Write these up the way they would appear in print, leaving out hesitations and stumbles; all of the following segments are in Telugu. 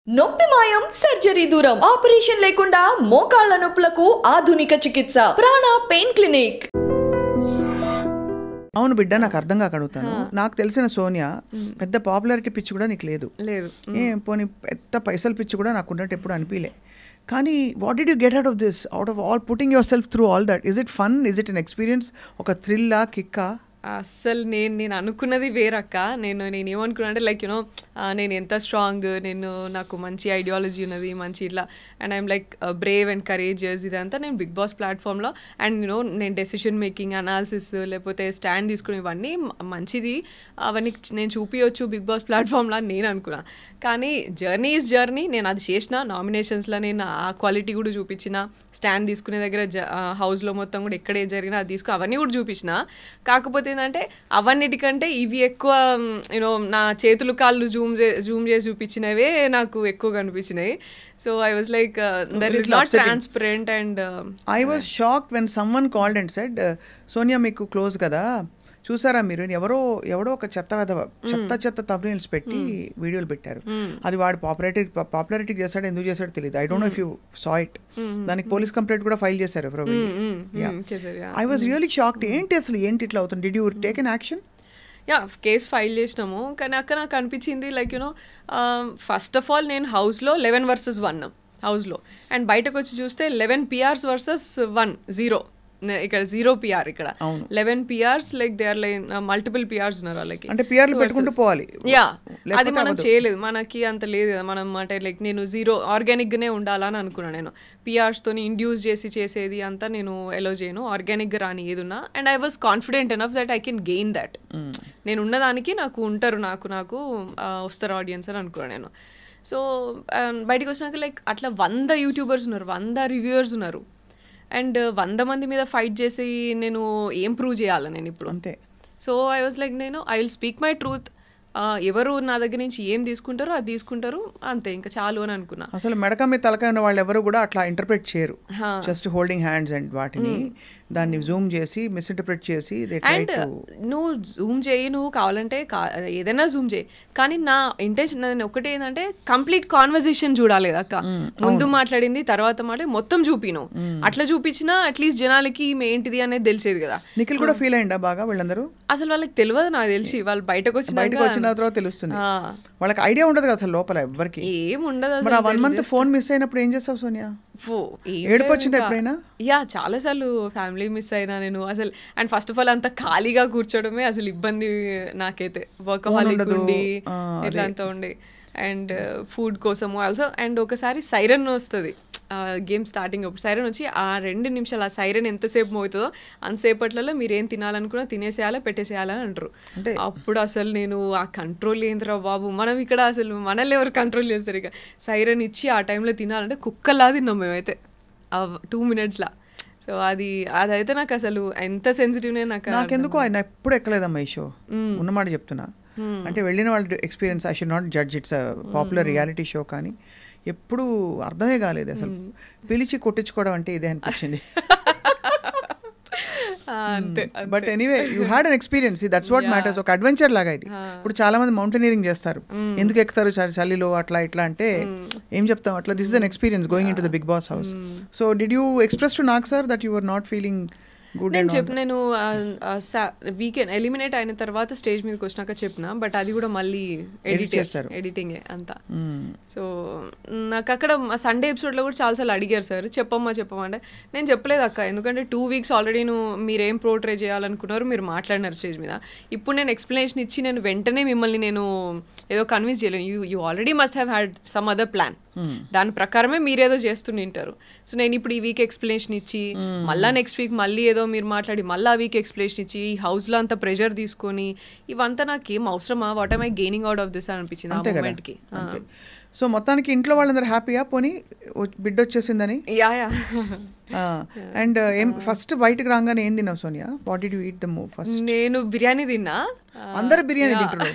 నొప్పి మాయం సర్జరీ దూరం ఆపరేషన్ లేకుండా మోకాళ్ల నొప్పులకు ఆధునిక చికిత్స ప్రాణ పెయిన్ క్లినిక్. అవును బిడ్డ, నాకు అర్థం కాక అడుగుతాను. నాకు తెలిసిన సోనియా పెద్ద పాపులారిటీ పిచ్చి కూడా నీకు లేదు. పోనీ పెద్ద పైసలు పిచ్చి కూడా నాకు ఉన్నట్టు ఎప్పుడు అనిపించలే. కానీ what did you get out of this, out of all putting your self through all that? Is it fun? Is it an experience? ఒక థ్రిల్లా, కిక్కా? అస్సలు నేను అనుకున్నది వేరక్క. నేను ఏమనుకున్నా అంటే లైక్ యూనో నేను ఎంత స్ట్రాంగ్, నాకు మంచి ఐడియాలజీ ఉన్నది, మంచి ఇట్లా and I'm like Brave and courageous. ఇదంతా నేను బిగ్ బాస్ ప్లాట్ఫామ్లో అండ్ నేను డెసిషన్ మేకింగ్, అనాలిసిస్, లేకపోతే స్టాండ్ తీసుకునే ఇవన్నీ మంచిది, అవన్నీ నేను చూపించవచ్చు బిగ్ బాస్ ప్లాట్ఫామ్లో అని నేను అనుకున్నా. కానీ జర్నీ ఈజ్ జర్నీ. నేను అది చేసిన నామినేషన్స్లో నేను ఆ క్వాలిటీ కూడా చూపించిన, స్టాండ్ తీసుకునే దగ్గర హౌస్లో మొత్తం కూడా ఎక్కడ ఏం జరిగినా అది అవన్నీ కూడా చూపించిన. కాకపోతే ఏంటంటే అవన్నిటికంటే ఇవి ఎక్కువ యూనో నా చేతులు కాళ్ళు జూమ్ చేసి చూపించినవే నాకు ఎక్కువ కనిపించినాయి. So I was like that is not transparent and I was shocked when someone called and said, Sonia మీకు క్లోజ్ కదా, చూసారా మీరు, ఎవడో ఒక చెత్త తమ్నెయిల్స్ పెట్టి వీడియోలు పెట్టారు. అది వాడు పాపులారిటీ చేస్తాడు, ఎందుకు చేస్తాడో తెలియదు. I don't know if you saw it. దానికి పోలీస్ కంప్లైంట్ కూడా ఫైల్ చేశారు ఎవరో. I was really shocked. ఏంటి ఇట్లా అవుతుంది? Did you take an action? Case file చేసినాము. కానీ అక్కడ నాకు అనిపించింది like you know first of all నేను హౌస్లో 11 versus 1 హౌస్లో, అండ్ బయటకు వచ్చి చూస్తే 11 PRs versus 1 0. ఇక్కడ 0 PR, ఇక్కడ 11 PRs, like they are like multiple PRs ఉన్నారు వాళ్ళకి. అంటే PRలు పెట్టుకుంటూ పోవాలి. అది మనం చేయలేదు, మనకి అంత లేదు కదా. మనం అంటే లైక్ నేను 0 ఆర్గానిక్గానే ఉండాలని అనుకున్నాను. నేను PRస్తోని ఇండ్యూస్ చేసేది అంతా నేను ఎలో చేయను, ఆర్గానిక్గా రాని ఏదున్నా. And I was confident enough that I can gain that. నేను ఉన్నదానికి నాకు ఉంటారు, నాకు వస్తారు ఆడియన్స్ అని అనుకున్నాను నేను. సో బయటకు వచ్చినాక లైక్ అట్లా 100 యూట్యూబర్స్ ఉన్నారు, 100 రివ్యూవర్స్ ఉన్నారు, అండ్ 100 మంది మీద ఫైట్ చేసి నేను ఏం ప్రూవ్ చేయాలి నేను ఇప్పుడు? అంతే. So I was like I will speak my truth. ఎవరు నా దగ్గర నుంచి ఏం తీసుకుంటారో అది తీసుకుంటారు, అంతే, ఇంకా చాలు అని అనుకున్నా. అసలు మెడక మీద తలకాయ ఉన్న వాళ్ళు ఎవరు కూడా అట్లా ఇంటర్ప్రెట్ చేయరు. జస్ట్ హోల్డింగ్ హ్యాండ్స్ అండ్ వాటిని దాన్ని జూమ్ చేసి మిస్ఇంటర్ప్రెట్ చేసి. అండ్ నువ్వు జూమ్ చేయి, నువ్వు కావాలంటే ఏదైనా జూమ్ చేయి, కానీ నా ఇంటెన్షన్ ఒకటి ఏంటంటే కంప్లీట్ కాన్వర్సేషన్ చూడాలి అక్క. ముందు మాట్లాడింది, తర్వాత మొత్తం చూపిను. అట్లా చూపించినా అట్లీస్ట్ జనాలకి ఏంటిది అనేది తెలిసేది కదా. నిఖిల్ కూడా ఫీల్ అయ్యిందా బాగా? వీళ్ళందరూ అసలు వాళ్ళకి తెలియదు, నాకు తెలిసి వాళ్ళు బయటకు వచ్చిన తర్వాత తెలుస్తుంది. వాళ్ళకి ఐడియా ఉండదు కదా అసలు లోపల ఎవరికి ఏం ఉండదు. 1 month ఫోన్ మిస్ అయినప్పుడు ఏం చేస్తావు సోనియా? ఏడుపు వచ్చింది ఎప్పుడైనా? చాలా సార్లు ఫ్యామిలీ మిస్ అయినా నేను అసలు. అండ్ ఫస్ట్ ఆఫ్ ఆల్ అంత ఖాళీగా కూర్చోవడమే అసలు ఇబ్బంది నాకైతే. వర్కహాలిక్ ఉండి ఇట్లా అంతా ఉండి, అండ్ ఫుడ్ కోసము ఆల్సో. అండ్ ఒకసారి సైరన్ వస్తుంది గేమ్ స్టార్టింగ్ అప్పుడు. సైరన్ వచ్చి ఆ 2 నిమిషాలు ఆ సైరన్ ఎంతసేపు మోగుతుందో అంతసేపట్లలో మీరేం తినాలనుకున్నా తినేసేయాలా, పెట్టేసేయాలని అంటారు. అప్పుడు అసలు నేను ఆ కంట్రోల్ ఏందిరా బాబు, మనం ఇక్కడ అసలు మనల్ని ఎవరు కంట్రోల్ చేస్తారు? ఇక సైరన్ ఇచ్చి ఆ టైంలో తినాలంటే కుక్కలా తిన్నాం మేమైతే ఆ 2 minutesలా. సో అదైతే నాకు అసలు ఎంత సెన్సిటివ్. నాకెందుకు ఆయన ఎప్పుడు ఎక్కలేదమ్మా ఈ షో, ఉన్నమాట చెప్తున్నా. అంటే వెళ్ళిన వాళ్ళ experience, I should not judge, it's popular reality show, కానీ ఎప్పుడు అర్థమే కాలేదు అసలు. పిలిచి కొట్టించుకోవడం అంటే ఇదే అనిపించింది. But anyway you had an experience, that's what matters. ఒక అడ్వెంచర్ లాగా ఇది. ఇప్పుడు చాలా మంది మౌంటైనీరింగ్ చేస్తారు, ఎందుకు ఎక్కుతారు చలిలో అట్లా ఇట్లా అంటే ఏం చెప్తాం అట్లా. This is an experience going into the Bigg Boss house. So did you express to Nag sir that you were not feeling good? నేను వీకెండ్ ఎలిమినేట్ అయిన తర్వాత స్టేజ్ మీదకి వచ్చినాక చెప్పిన, బట్ అది కూడా మళ్ళీ ఎడిటింగే అంతా. సో నాకు అక్కడ సండే ఎపిసోడ్లో కూడా చాలాసార్లు అడిగారు సార్ చెప్పమ్మా అంటే నేను చెప్పలేదు అక్క, ఎందుకంటే 2 weeks ఆల్రెడీ మీరేం పోర్ట్రే చేయాలనుకున్నారు మీరు మాట్లాడినారు స్టేజ్ మీద. ఇప్పుడు నేను ఎక్స్ప్లెనేషన్ ఇచ్చి నేను వెంటనే మిమ్మల్ని నేను ఏదో కన్విన్స్ చేయలేను. You already must have had some other plan, దాని ప్రకారమే మీరేదో చేస్తుంటారు. సో నేను ఇప్పుడు ఈ వీక్ ఎక్స్ప్లెనేషన్ ఇచ్చి మళ్ళీ నెక్స్ట్ వీక్ మళ్ళీ ఏదో మీరు మాట్లాడి మళ్ళీ ఆ వీక్ ఎక్స్ప్లెనేషన్ ఇచ్చి ఈ హౌస్లో అంత ప్రెషర్ తీసుకొని ఇవంతా నాకేం అవసరమా? What I gaining out of this అనిపించింది ఆ మూమెంట్కి. సో మొత్తానికి ఇంట్లో వాళ్ళందరూ హ్యాపీయా? పోనీ బిడ్డ వచ్చేసిందని? అండ్ ఫస్ట్ బయటకు రాగానే ఏం తిన్నావు Sonia? What did you eat the first? నేను బిర్యానీ తిన్నా. అందరు బిర్యానీ తింటారు,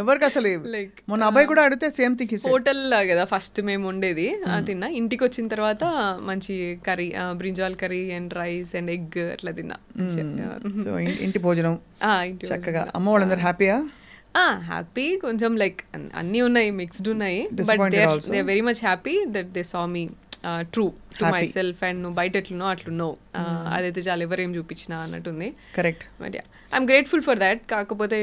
ఎవరికి అసలు లైక్ మొన్న అబ్బాయి కూడా అడిగితే సేమ్ థింగ్. హోటల్ కదా ఫస్ట్ మేము ఉండేది, తిన్నా. ఇంటికి వచ్చిన తర్వాత మంచి curry, brinjal curry and rice and egg అట్లా తిన్నా. సో ఇంటి భోజనం చక్కగా. అమ్మ వాళ్ళందరూ హ్యాపీయా? హ్యాపీ కొంచెం లైక్ అన్నీ ఉన్నాయి, మిక్స్డ్ ఉన్నాయి, but they very much happy that they saw me true to myself and నువ్వు బయట ఎట్లున్నావు అట్లున్నావు, అదైతే చాలా ఎవరేం చూపించినా అన్నట్టుంది. Correct. But I'm grateful for that. కాకపోతే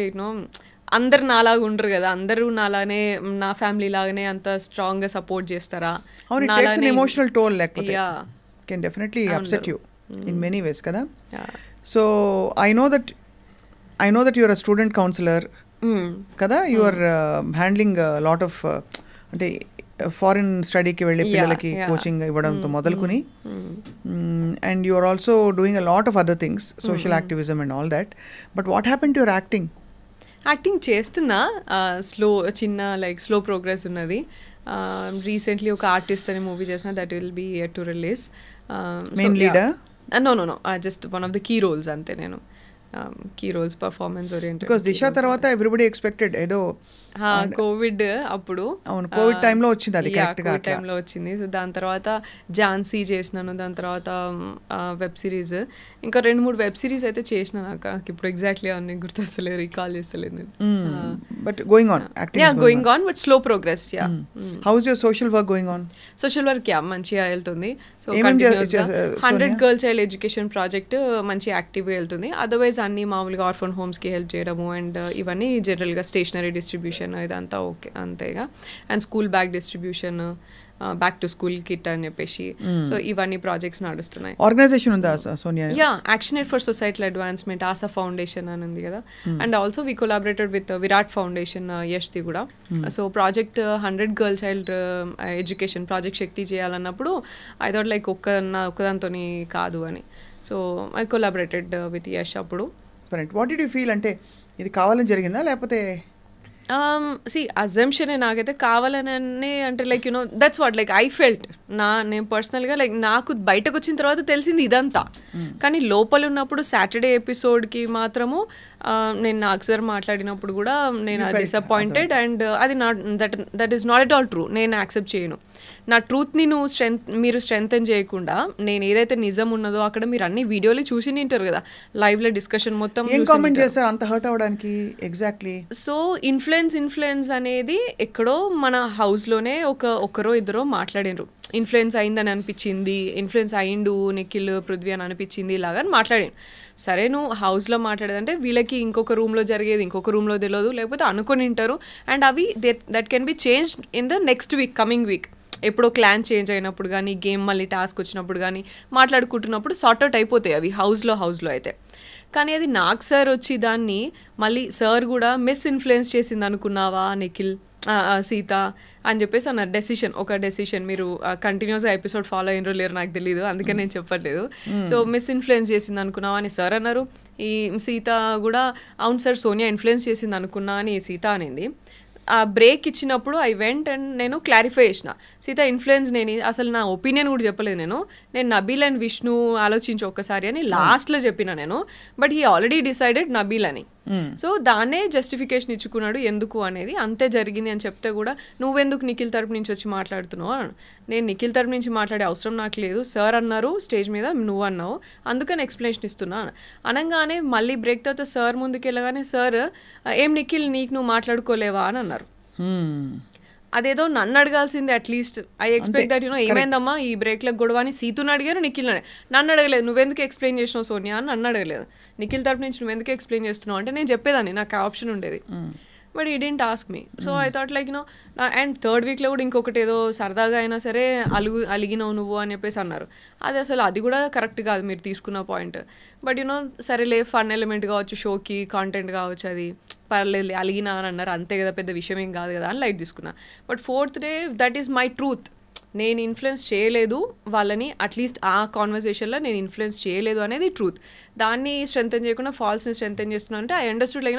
అందరు నాలాగా ఉండరు కదా, అందరూ నాలానే నా ఫ్యామిలీ లాగానే అంత స్ట్రాంగ్ గా సపోర్ట్ చేస్తారా, ఎమోషనల్ టోల్ లేకపోతే can definitely upset you in many ways కదా. So I know that your a student counsellor కదా, you are handling lot of అంటే ఫారిన్ స్టడీకి వెళ్ళే పిల్లలకి కోచింగ్ ఇవ్వడంతో మొదలుకుని, and you are also doing a lot of other things, social activism and all that. But what happen to your acting? Acting చేస్తున్నా, చిన్న లైక్ స్లో ప్రోగ్రెస్ ఉన్నది. రీసెంట్లీ ఒక ఆర్టిస్ట్ అనే మూవీ చేసిన, that will be yet to release. Main leader? No just one of the key roles అంతే. నేను key roles performance oriented. Because Disha తర్వాత ఎవ్రీబడి ఎక్స్పెక్టెడ్ ఏదో కోవిడ్ అప్పుడు, కోవిడ్ టైంలో వచ్చింది, అది కోవిడ్ టైంలో వచ్చింది. సో దాని తర్వాత ఝాన్సీ చేసినాను, దాని తర్వాత వెబ్ సిరీస్, ఇంకా 2-3 వెబ్ సిరీస్ అయితే చేసిన. నాకు ఇప్పుడు ఎగ్జాక్ట్లీ అన్ని గుర్తొస్తలేదు, రీకాల్ చేస్తలేదు నేను. But going on but slow progress. How is your social work going on? Social work మంచిగా వెళ్తుంది. సో కంటిన్యూస్గా 100 గర్ల్ చైల్డ్ ఎడ్యుకేషన్ ప్రాజెక్ట్ మంచి యాక్టివ్గా వెళ్తుంది. అదర్వైజ్ అన్ని మామూలుగా ఆర్ఫన్ హోమ్స్కి హెల్ప్ చేయడము అండ్ ఇవన్నీ జనరల్గా స్టేషనరీ డిస్ట్రిబ్యూషన్ ఇదంతా ఓకే అంతేగా. And school bag distribution, back to school kit అని చెప్పేసి, సో ఇవన్నీ ప్రాజెక్ట్స్ నడుస్తున్నాయి. ఆర్గనైజేషన్ ఉందా Sonia? Action aid for societal advancement, Asa foundation అని ఉంది కదా. And also we collaborated with Virat foundation, యష్ది కూడా. So project 100 girl child education project Shakti చేయాలన్నప్పుడు ఐ థాట్ లైక్ ఒక్కదాంతో కాదు అని. So I collaborated with Yash అప్పుడు. What did you feel? అంటే ఇది కావాలని జరిగిందా లేకపోతే? అజంప్షన్ నాకైతే కావాలనే అంటే like that's what like I felt. నేను పర్సనల్గా లైక్ నాకు బయటకు వచ్చిన తర్వాత తెలిసింది ఇదంతా, కానీ లోపల ఉన్నప్పుడు సాటర్డే ఎపిసోడ్కి మాత్రము నేను నాగ్ సార్ మాట్లాడినప్పుడు కూడా నేను డిసప్పాయింటెడ్ అండ్ అది that is not at all true. నేను యాక్సెప్ట్ చేయను. నా ట్రూత్ని మీరు స్ట్రెంగ్తెన్ చేయకుండా నేను ఏదైతే నిజం ఉన్నదో అక్కడ మీరు అన్ని వీడియోలు చూసి నింటారు కదా, లైవ్లో డిస్కషన్ మొత్తం కామెంట్ చేస్తారు అంత హర్ట్ అవ్వడానికి. ఎగ్జాక్ట్లీ. సో ఇన్ఫ్లుయెన్స్ అనేది ఎక్కడో మన హౌస్లోనే ఒకరో ఇద్దరో మాట్లాడినరు, ఇన్ఫ్లుయెన్స్ అయిందని అనిపించింది, ఇన్ఫ్లుయెన్స్ అయిండు నిఖిల్ పృథ్వీ అని అనిపించింది ఇలాగా అని మాట్లాడాను. సరే నువ్వు హౌస్లో మాట్లాడేదంటే వీళ్ళకి ఇంకొక రూమ్లో జరిగేది ఇంకొక రూమ్లో తెలియదు, లేకపోతే అనుకొని ఉంటారు. అండ్ అవి that can be changed in the next week, coming week. ఎప్పుడో క్లాన్ చేంజ్ అయినప్పుడు కానీ, గేమ్ మళ్ళీ టాస్క్ వచ్చినప్పుడు కానీ మాట్లాడుకుంటున్నప్పుడు సార్ట్అవుట్ అయిపోతాయి అవి హౌస్లో అయితే. కానీ అది నాగ్ సార్ వచ్చి దాన్ని మళ్ళీ సార్ కూడా మిస్ఇన్ఫ్లుయెన్స్ చేసింది అనుకున్నావా నిఖిల్, సీత అని చెప్పేసి అన్నారు. ఒక డెసిషన్ మీరు కంటిన్యూస్గా ఎపిసోడ్ ఫాలో అయినరో లేరు నాకు తెలియదు, అందుకని నేను చెప్పట్లేదు. సో మిస్ఇన్ఫ్లుయెన్స్ చేసింది అనుకున్నావా అని సార్ అన్నారు. ఈ సీత కూడా అవును సార్ సోనియా ఇన్ఫ్లుయెన్స్ చేసింది అనుకున్నా అని సీత అనేది. ఆ బ్రేక్ ఇచ్చినప్పుడు ఐ వెంట్ అండ్ నేను క్లారిఫై చేసిన, సీత ఇన్ఫ్లుయెన్స్ నేను అసలు నా ఒపీనియన్ కూడా చెప్పలేదు, నేను నబీల్ అండ్ విష్ణు ఆలోచించి ఒక్కసారి అని లాస్ట్లో చెప్పిన నేను. But he already decided Nabeel అని. సో దాన్నే జస్టిఫికేషన్ ఇచ్చుకున్నాడు ఎందుకు అనేది. అంతే జరిగింది అని చెప్తే కూడా నువ్వెందుకు నిఖిల్ తరపు నుంచి వచ్చి మాట్లాడుతున్నావు అని. నేను నిఖిల్ తరపు నుంచి మాట్లాడే అవసరం నాకు లేదు, సార్ అన్నారు స్టేజ్ మీద, నువ్వు అన్నావు, అందుకని ఎక్స్ప్లెనేషన్ ఇస్తున్నా అనగానే మళ్ళీ బ్రేక్ తర్వాత సార్ ముందుకు వెళ్ళగానే సార్ ఏం నిఖిల్ నీకు నువ్వు మాట్లాడుకోలేవా అని అన్నారు. అదేదో నన్ను అడగాల్సిందే అట్లీస్ట్. ఐ ఎక్స్పెక్ట్ దట్ ఏమైందమ్మా ఈ బ్రేక్లకు గొడవ అని సీతుని అడిగారు, నిఖిల్ నన్ను అడగలేదు. నువ్వెందుకు ఎక్స్ప్లెయిన్ చేసినావు సోనియా అని నన్ను అడగలేదు. నిఖిల్ తరపు నుంచి నువ్వెందుకు ఎక్స్ప్లెయిన్ చేస్తున్నావు అంటే నేను చెప్పేదాన్ని, నాకు ఆప్షన్ ఉండేది. బట్ ఈ didn't ask me. So I thought like and third వీక్లో కూడా ఇంకొకటి ఏదో సరదాగా అయినా సరే అలిగినావు నువ్వు అని చెప్పేసి అన్నారు. అది కూడా కరెక్ట్ కాదు మీరు తీసుకున్న పాయింట్. బట్ సరేలే ఫన్ ఎలిమెంట్ కావచ్చు, షోకి కాంటెంట్ కావచ్చు, అది పర్లేదు అలిగినా అని అన్నారు, అంతే కదా పెద్ద విషయం ఏం కాదు కదా అని లైట్ తీసుకున్నా. But fourth day that is my truth. నేను ఇన్ఫ్లుయెన్స్ చేయలేదు వాళ్ళని, అట్లీస్ట్ ఆ కాన్వర్సేషన్లో నేను ఇన్ఫ్లుయెన్స్ చేయలేదు అనేది ట్రూత్. దాన్ని స్ట్రెంథెన్ చేయకుండా ఫాల్స్ని స్ట్రెంథెన్ చేస్తున్నాను అంటే I understood like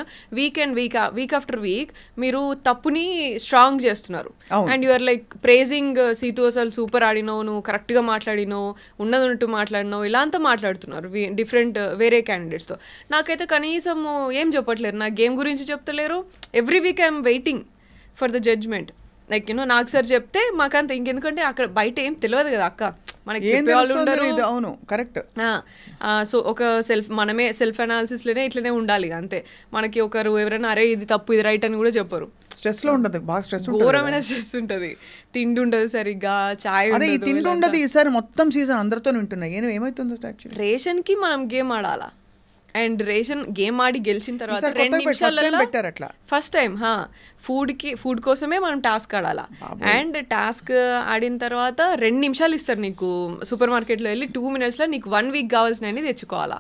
week after week మీరు తప్పుని స్ట్రాంగ్ చేస్తున్నారు. And you're like praising Situ అసలు సూపర్ ఆడినావు, నువ్వు కరెక్ట్గా మాట్లాడినావు, ఉన్నట్టు మాట్లాడినావు, ఇలా అంతా మాట్లాడుతున్నారు డిఫరెంట్ వేరే క్యాండిడేట్స్తో. నాకైతే కనీసం ఏం చెప్పట్లేరు, నా గేమ్ గురించి చెప్తలేరు. Every week I'm waiting for the judgement. Like Nag sir చెప్తే మాకంత ఇంకెందుకంటే అక్కడ బయట ఏం తెలియదు కదా అక్క, మనకి చెప్పేవాళ్ళు ఉండరు. అవును కరెక్ట్. సో ఒక మనమే సెల్ఫ్ అనాలిసిస్లోనే ఇట్లనే ఉండాలి అంతే. మనకి ఒకరు ఎవరైనా అరే ఇది తప్పు ఇది రైట్ అని కూడా చెప్పరు. స్ట్రెస్ లో ఉండదు, బాగా స్ట్రెస్, ఘోరమైన స్ట్రెస్ ఉంటుంది, తిండి ఉండదు సరిగ్గా, చాయ్ ఈ తిండి ఉండదు. ఈసారి మొత్తం సీజన్ అందరితో వింటున్నాయి, ఏమైతుందో యాక్చువల్లీ. రేషన్ కి మనం గేమ్ ఆడాలా, అండ్ రేషన్ గేమ్ ఆడి గెలిచిన తర్వాత 2 నిమిషాలలో ఫస్ట్ టైం ఫుడ్ కోసమే మనం టాస్క్ ఆడాలా. అండ్ టాస్క్ ఆడిన తర్వాత 2 నిమిషాలు ఇస్తారు నీకు. సూపర్ మార్కెట్లో వెళ్ళి 2 minutesలో నీకు 1 week కావాల్సినవి తెచ్చుకోవాలా.